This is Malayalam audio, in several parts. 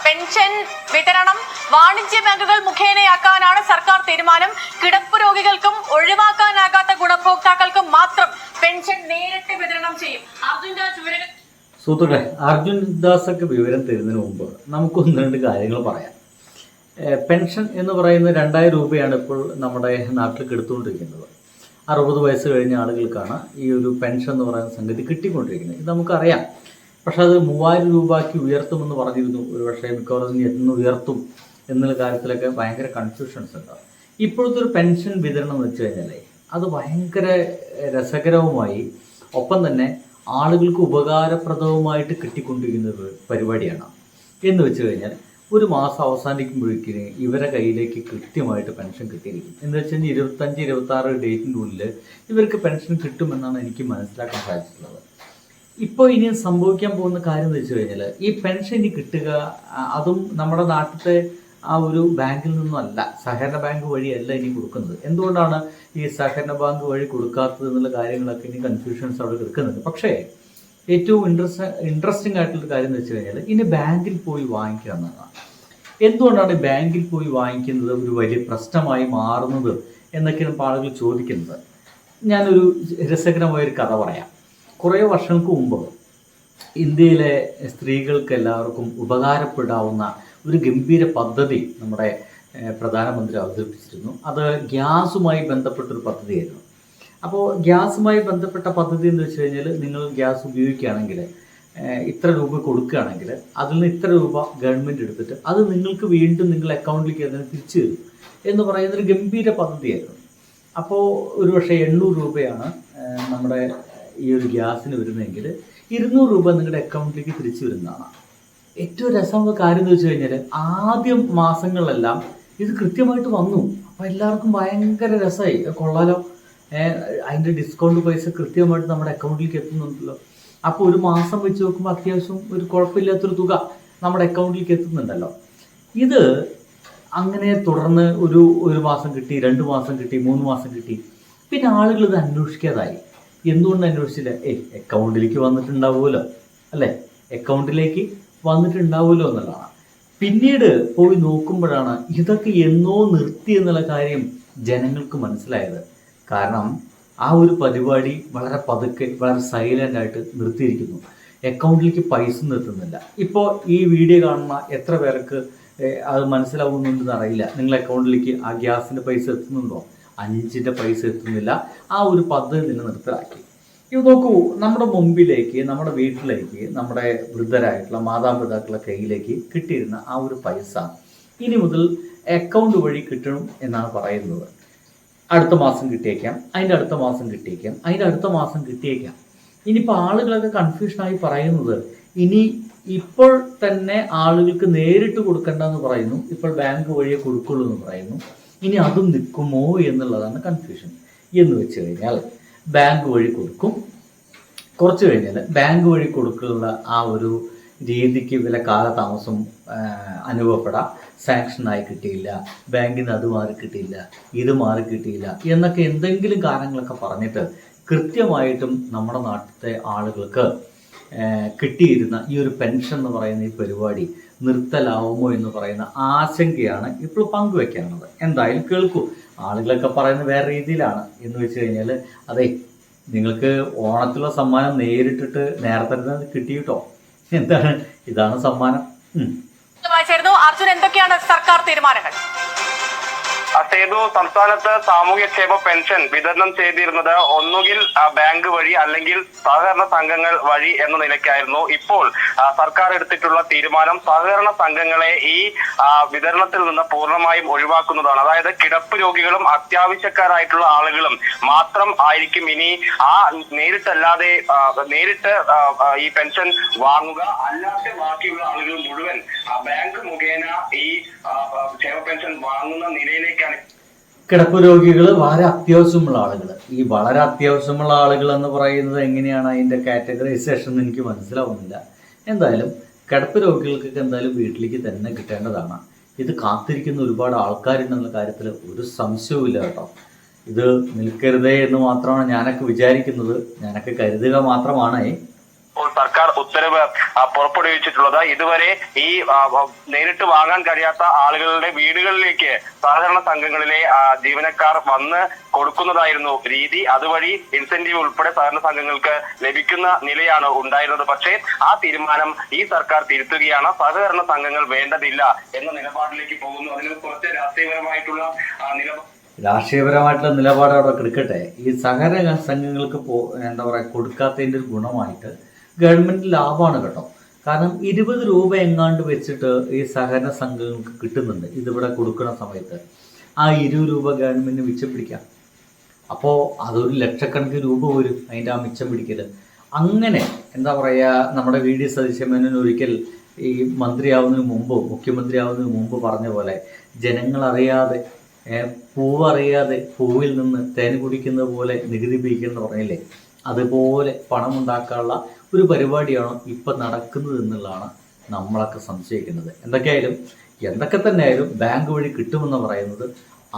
പെൻഷൻ വിതരണം വാണിജ്യ ബാങ്കുകൾ മുഖേനയാക്കാനാണ് സർക്കാർ തീരുമാനം. കിടപ്പ് രോഗികൾക്കും ഒഴിവാക്കാനാകാത്ത ഗുണഭോക്താക്കൾക്കും മാത്രം പെൻഷൻ നേരിട്ട് വിതരണം ചെയ്യും. സുഹൃത്തുക്കളെ, അർജുൻ ദാസൊക്കെ വിവരം തരുന്നതിന് മുമ്പ് നമുക്കൊന്ന് രണ്ട് കാര്യങ്ങൾ പറയാം. പെൻഷൻ എന്ന് പറയുന്ന 2000 രൂപയാണ് ഇപ്പോൾ നമ്മുടെ നാട്ടിൽ എടുത്തുകൊണ്ടിരിക്കുന്നത്. 60 വയസ്സ് കഴിഞ്ഞ ആളുകൾക്കാണ് ഈ ഒരു പെൻഷൻ എന്ന് പറയുന്ന സംഗതി കിട്ടിക്കൊണ്ടിരിക്കുന്നത്. ഇത് നമുക്കറിയാം. പക്ഷെ അത് 3000 രൂപയ്ക്ക് ഉയർത്തുമെന്ന് പറഞ്ഞിരുന്നു. ഒരു പക്ഷേ മിക്കവാറും എന്ന് ഉയർത്തും എന്നുള്ള കാര്യത്തിലൊക്കെ ഭയങ്കര കൺഫ്യൂഷൻസ് ഉണ്ട്. ഇപ്പോഴത്തെ ഒരു പെൻഷൻ വിതരണം എന്ന് വെച്ച് കഴിഞ്ഞാൽ അത് ഭയങ്കര രസകരവുമായി ഒപ്പം തന്നെ ആളുകൾക്ക് ഉപകാരപ്രദവുമായിട്ട് കിട്ടിക്കൊണ്ടിരിക്കുന്ന ഒരു പരിപാടിയാണ്. എന്ന് വെച്ച് കഴിഞ്ഞാൽ ഒരു മാസം അവസാനിക്കുമ്പോഴേക്കിന് ഇവരെ കയ്യിലേക്ക് കൃത്യമായിട്ട് പെൻഷൻ കിട്ടിയിരിക്കും. എന്ന് വെച്ച് കഴിഞ്ഞാൽ 25-26 ഡേറ്റിൻ്റെ ഉള്ളിൽ ഇവർക്ക് പെൻഷൻ കിട്ടുമെന്നാണ് എനിക്ക് മനസ്സിലാക്കാൻ സാധിച്ചിട്ടുള്ളത്. ഇപ്പോൾ ഇനി സംഭവിക്കാൻ പോകുന്ന കാര്യം എന്ന് വെച്ച് കഴിഞ്ഞാൽ ഈ പെൻഷൻ ഇനി കിട്ടുക അതും നമ്മുടെ നാട്ടിലത്തെ ആ ഒരു ബാങ്കിൽ നിന്നും അല്ല, സഹകരണ ബാങ്ക് വഴിയല്ല ഇനി കൊടുക്കുന്നത്. എന്തുകൊണ്ടാണ് ഈ സഹകരണ ബാങ്ക് വഴി കൊടുക്കാത്തത് എന്നുള്ള കാര്യങ്ങളൊക്കെ ഇനി കൺഫ്യൂഷൻസ് അവിടെ എടുക്കുന്നുണ്ട്. പക്ഷേ ഏറ്റവും ഇൻട്രസ്റ്റിംഗ് ആയിട്ടുള്ള കാര്യം എന്ന് വെച്ച് കഴിഞ്ഞാൽ ഇനി ബാങ്കിൽ പോയി വാങ്ങിക്കുക എന്നതാണ്. എന്തുകൊണ്ടാണ് ബാങ്കിൽ പോയി വാങ്ങിക്കുന്നത് ഒരു വലിയ പ്രശ്നമായി മാറുന്നത് എന്നൊക്കെയാണ് ആളുകൾ ചോദിക്കുന്നത്. ഞാനൊരു രസകരമായൊരു കഥ പറയാം. കുറേ വർഷങ്ങൾക്ക് മുമ്പ് ഇന്ത്യയിലെ സ്ത്രീകൾക്ക് എല്ലാവർക്കും ഉപകാരപ്പെടാവുന്ന ഒരു ഗംഭീര പദ്ധതി നമ്മുടെ പ്രധാനമന്ത്രി അവതരിപ്പിച്ചിരുന്നു. അത് ഗ്യാസുമായി ബന്ധപ്പെട്ടൊരു പദ്ധതിയായിരുന്നു. അപ്പോൾ ഗ്യാസുമായി ബന്ധപ്പെട്ട പദ്ധതി എന്ന് വെച്ച് കഴിഞ്ഞാൽ നിങ്ങൾ ഗ്യാസ് ഉപയോഗിക്കുകയാണെങ്കിൽ ഇത്ര രൂപ കൊടുക്കുകയാണെങ്കിൽ അതിൽ നിന്ന് ഇത്ര രൂപ ഗവൺമെൻറ് എടുത്തിട്ട് അത് നിങ്ങൾക്ക് വീണ്ടും നിങ്ങളുടെ അക്കൗണ്ടിലേക്ക് അതിന് തിരിച്ചു തരും എന്ന് പറയുന്നൊരു ഗംഭീര പദ്ധതിയായിരുന്നു. അപ്പോൾ ഒരു പക്ഷേ 800 രൂപയാണ് നമ്മുടെ ഈ ഒരു ഗ്യാസിന് വരുന്നതെങ്കിൽ 200 രൂപ നിങ്ങളുടെ അക്കൗണ്ടിലേക്ക് തിരിച്ചു വരുന്നതാണ്. ഏറ്റവും രസമുള്ള കാര്യം എന്ന് വെച്ച് കഴിഞ്ഞാൽ ആദ്യം മാസങ്ങളിലെല്ലാം ഇത് കൃത്യമായിട്ട് വന്നു. അപ്പോൾ എല്ലാവർക്കും ഭയങ്കര രസമായി, കൊള്ളാലോ, അതിൻ്റെ ഡിസ്കൗണ്ട് പൈസ കൃത്യമായിട്ട് നമ്മുടെ അക്കൗണ്ടിലേക്ക് എത്തുന്നുണ്ടല്ലോ. അപ്പോൾ ഒരു മാസം വെച്ച് നോക്കുമ്പോൾ അത്യാവശ്യം ഒരു കുഴപ്പമില്ലാത്തൊരു തുക നമ്മുടെ അക്കൗണ്ടിലേക്ക് എത്തുന്നുണ്ടല്ലോ. ഇത് അങ്ങനെ തുടർന്ന് ഒരു മാസം കിട്ടി, 2 മാസം കിട്ടി, 3 മാസം കിട്ടി. പിന്നെ ആളുകൾ ഇത് അന്വേഷിക്കാതായി. എന്തുകൊണ്ട് അന്വേഷിച്ചില്ല? അക്കൗണ്ടിലേക്ക് വന്നിട്ടുണ്ടാവുമല്ലോ, അല്ലേ, അക്കൗണ്ടിലേക്ക് വന്നിട്ടുണ്ടാവുമല്ലോ എന്നുള്ളതാണ്. പിന്നീട് പോയി നോക്കുമ്പോഴാണ് ഇതൊക്കെ എന്നോ നിർത്തി എന്നുള്ള കാര്യം ജനങ്ങൾക്ക് മനസ്സിലായത്. കാരണം ആ ഒരു പരിപാടി വളരെ പതുക്കെ വളരെ സൈലൻ്റ് ആയിട്ട് നിർത്തിയിരിക്കുന്നു. അക്കൗണ്ടിലേക്ക് പൈസ നിർത്തുന്നില്ല. ഇപ്പോൾ ഈ വീഡിയോ കാണുന്ന എത്ര പേർക്ക് അത് മനസ്സിലാവുന്നുണ്ടെന്ന് അറിയില്ല. നിങ്ങളുടെ അക്കൗണ്ടിലേക്ക് ആ ഗ്യാസിൻ്റെ പൈസ എത്തുന്നുണ്ടോ? 5ൻ്റെ പൈസ എത്തുന്നില്ല. ആ ഒരു പദ്ധതി തന്നെ നിർത്തലാക്കി. ഇത് നോക്കൂ, നമ്മുടെ മുമ്പിലേക്ക്, നമ്മുടെ വീട്ടിലേക്ക്, നമ്മുടെ വൃദ്ധരായിട്ടുള്ള മാതാപിതാക്കളുടെ കയ്യിലേക്ക് കിട്ടിയിരുന്ന ആ ഒരു പൈസ ഇനി മുതൽ അക്കൗണ്ട് വഴി കിട്ടണം എന്നാണ് പറയുന്നത്. അടുത്ത മാസം കിട്ടിയേക്കാം, അതിൻ്റെ അടുത്ത മാസം കിട്ടിയേക്കാം, അതിൻ്റെ അടുത്ത മാസം കിട്ടിയേക്കാം. ഇനിയിപ്പോൾ ആളുകളൊക്കെ കൺഫ്യൂഷനായി പറയുന്നത് ഇനി ഇപ്പോൾ തന്നെ ആളുകൾക്ക് നേരിട്ട് കൊടുക്കേണ്ടെന്ന് പറയുന്നു, ഇപ്പോൾ ബാങ്ക് വഴിയേ കൊടുക്കുള്ളൂ എന്ന് പറയുന്നു. ഇനി അതും നിൽക്കുമോ എന്നുള്ളതാണ് കൺഫ്യൂഷൻ. എന്ന് വെച്ച് കഴിഞ്ഞാൽ ബാങ്ക് വഴി കൊടുക്കും, കുറച്ച് കഴിഞ്ഞാൽ ബാങ്ക് വഴി കൊടുക്കുന്ന ആ ഒരു രീതിക്ക് വില കാലതാമസം അനുഭവപ്പെടാം. സാങ്ഷനായി കിട്ടിയില്ല, ബാങ്കിൽ നിന്ന് അത് മാറി കിട്ടിയില്ല, ഇത് മാറി കിട്ടിയില്ല എന്നൊക്കെ എന്തെങ്കിലും കാരണങ്ങളൊക്കെ പറഞ്ഞിട്ട് കൃത്യമായിട്ടും നമ്മുടെ നാട്ടിലത്തെ ആളുകൾക്ക് കിട്ടിയിരുന്ന ഈ ഒരു പെൻഷൻ എന്ന് പറയുന്ന ഈ പരിപാടി നിർത്തലാവുമോ എന്ന് പറയുന്ന ആശങ്കയാണ് ഇപ്പോൾ പങ്കുവെക്കാനുള്ളത്. എന്തായാലും കേൾക്കൂ, ആളുകളൊക്കെ പറയുന്നത് വേറെ രീതിയിലാണ്. എന്ന് വെച്ച് കഴിഞ്ഞാൽ അതെ, നിങ്ങൾക്ക് ഓണത്തിലുള്ള സമ്മാനം നേരിട്ടിട്ട് നേരത്തെ തന്നെ കിട്ടിയിട്ടോ, എന്താണ് ഇതാണ് സമ്മാനം. അർജുൻ, എന്തൊക്കെയാണ് സർക്കാർ തീരുമാനങ്ങൾ? സേതു, സംസ്ഥാനത്ത് സാമൂഹ്യക്ഷേമ പെൻഷൻ വിതരണം ചെയ്തിരുന്നത് ഒന്നുകിൽ ബാങ്ക് വഴി അല്ലെങ്കിൽ സഹകരണ സംഘങ്ങൾ വഴി എന്ന നിലയ്ക്കായിരുന്നു. ഇപ്പോൾ സർക്കാർ എടുത്തിട്ടുള്ള തീരുമാനം സഹകരണ സംഘങ്ങളെ ഈ വിതരണത്തിൽ നിന്ന് പൂർണ്ണമായും ഒഴിവാക്കുന്നതാണ്. അതായത് കിടപ്പ് രോഗികളും അത്യാവശ്യക്കാരായിട്ടുള്ള ആളുകളും മാത്രം ആയിരിക്കും ഇനി നേരിട്ടല്ലാതെ നേരിട്ട് ഈ പെൻഷൻ വാങ്ങുക. അല്ലാതെ ബാക്കിയുള്ള ആളുകൾ മുഴുവൻ ബാങ്ക് മുഖേന ഈ ക്ഷേമ പെൻഷൻ വാങ്ങുന്ന നിലയിലേക്ക് കിടപ്പ് രോഗികൾ വളരെ അത്യാവശ്യമുള്ള ആളുകൾ. ഈ വളരെ അത്യാവശ്യമുള്ള ആളുകൾ എന്ന് പറയുന്നത് എങ്ങനെയാണ് അതിൻ്റെ കാറ്റഗറൈസേഷൻ എന്ന് എനിക്ക് മനസ്സിലാവുന്നില്ല. എന്തായാലും കിടപ്പ് രോഗികൾക്കൊക്കെ എന്തായാലും വീട്ടിലേക്ക് തന്നെ കിട്ടേണ്ടതാണ്. ഇത് കാത്തിരിക്കുന്ന ഒരുപാട് ആൾക്കാരുണ്ടെന്നുള്ള കാര്യത്തിൽ ഒരു സംശയവുമില്ല കേട്ടോ. ഇത് നിൽക്കരുതേ എന്ന് മാത്രമാണ് ഞാനൊക്കെ വിചാരിക്കുന്നത്, ഞാനൊക്കെ കരുതുക മാത്രമാണ്. സർക്കാർ ഉത്തരവ് പുറപ്പെടുവിച്ചിട്ടുള്ളത്. ഇതുവരെ ഈ നേരിട്ട് വാങ്ങാൻ കഴിയാത്ത ആളുകളുടെ വീടുകളിലേക്ക് സഹകരണ സംഘങ്ങളിലെ ജീവനക്കാർ വന്ന് കൊടുക്കുന്നതായിരുന്നു രീതി. അതുവഴി ഇൻസെന്റീവ് ഉൾപ്പെടെ സഹകരണ സംഘങ്ങൾക്ക് ലഭിക്കുന്ന നിലയാണ് ഉണ്ടായിരുന്നത്. പക്ഷേ ആ തീരുമാനം ഈ സർക്കാർ തിരുത്തുകയാണ്. സഹകരണ സംഘങ്ങൾ വേണ്ടതില്ല എന്ന നിലപാടിലേക്ക് പോകുന്നു. അതിന് കുറച്ച് രാഷ്ട്രീയപരമായിട്ടുള്ള നിലപാട് അവിടെ എടുക്കട്ടെ. ഈ സഹകരണ സംഘങ്ങൾക്ക് എന്താ പറയുക കൊടുക്കാത്തതിൻ്റെ ഒരു ഗുണമായിട്ട് ഗവൺമെൻറ് ലാഭമാണ് കേട്ടോ. കാരണം 20 രൂപ എങ്ങാണ്ട് വെച്ചിട്ട് ഈ സഹകരണ സംഘങ്ങൾക്ക് കിട്ടുന്നുണ്ട് ഇതിവിടെ കൊടുക്കുന്ന സമയത്ത്. ആ 20 രൂപ ഗവൺമെൻറ് മിച്ചം പിടിക്കാം. അപ്പോൾ അതൊരു ലക്ഷക്കണക്കിന് രൂപ വരും അതിൻ്റെ ആ മിച്ചം പിടിക്കൽ. അങ്ങനെ എന്താ പറയുക, നമ്മുടെ VD സതീശൻ മേനോൻ ഒരിക്കൽ ഈ മന്ത്രിയാവുന്നതിന് മുമ്പ് മുഖ്യമന്ത്രിയാവുന്നതിന് മുമ്പ് പറഞ്ഞ പോലെ ജനങ്ങളറിയാതെ പൂവറിയാതെ പൂവിൽ നിന്ന് തേൻ കുടിക്കുന്നത് പോലെ നികുതി പിരിക്കുന്ന പറഞ്ഞില്ലേ, അതുപോലെ പണമുണ്ടാക്കാനുള്ള ഒരു പരിപാടിയാണ് ഇപ്പം നടക്കുന്നത് എന്നുള്ളതാണ് നമ്മളൊക്കെ സംശയിക്കുന്നത്. എന്തൊക്കെ തന്നെയായാലും ബാങ്ക് വഴി കിട്ടുമെന്ന് പറയുന്നത്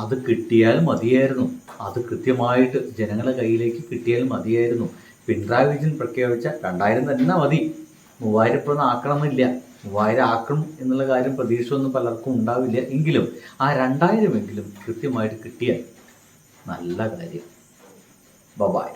അത് കിട്ടിയാൽ മതിയായിരുന്നു. അത് കൃത്യമായിട്ട് ജനങ്ങളുടെ കയ്യിലേക്ക് കിട്ടിയാൽ മതിയായിരുന്നു. പിണറായി വിജയൻ പ്രഖ്യാപിച്ച 2000 തന്നെ മതി. 3000 ഇപ്പോഴൊന്നും ആക്കണമെന്നില്ല. 3000 ആക്കണം എന്നുള്ള കാര്യം പ്രതീക്ഷയൊന്നും പലർക്കും ഉണ്ടാവില്ല. എങ്കിലും ആ 2000 എങ്കിലും കൃത്യമായിട്ട് കിട്ടിയാൽ നല്ല കാര്യം. ബൈ.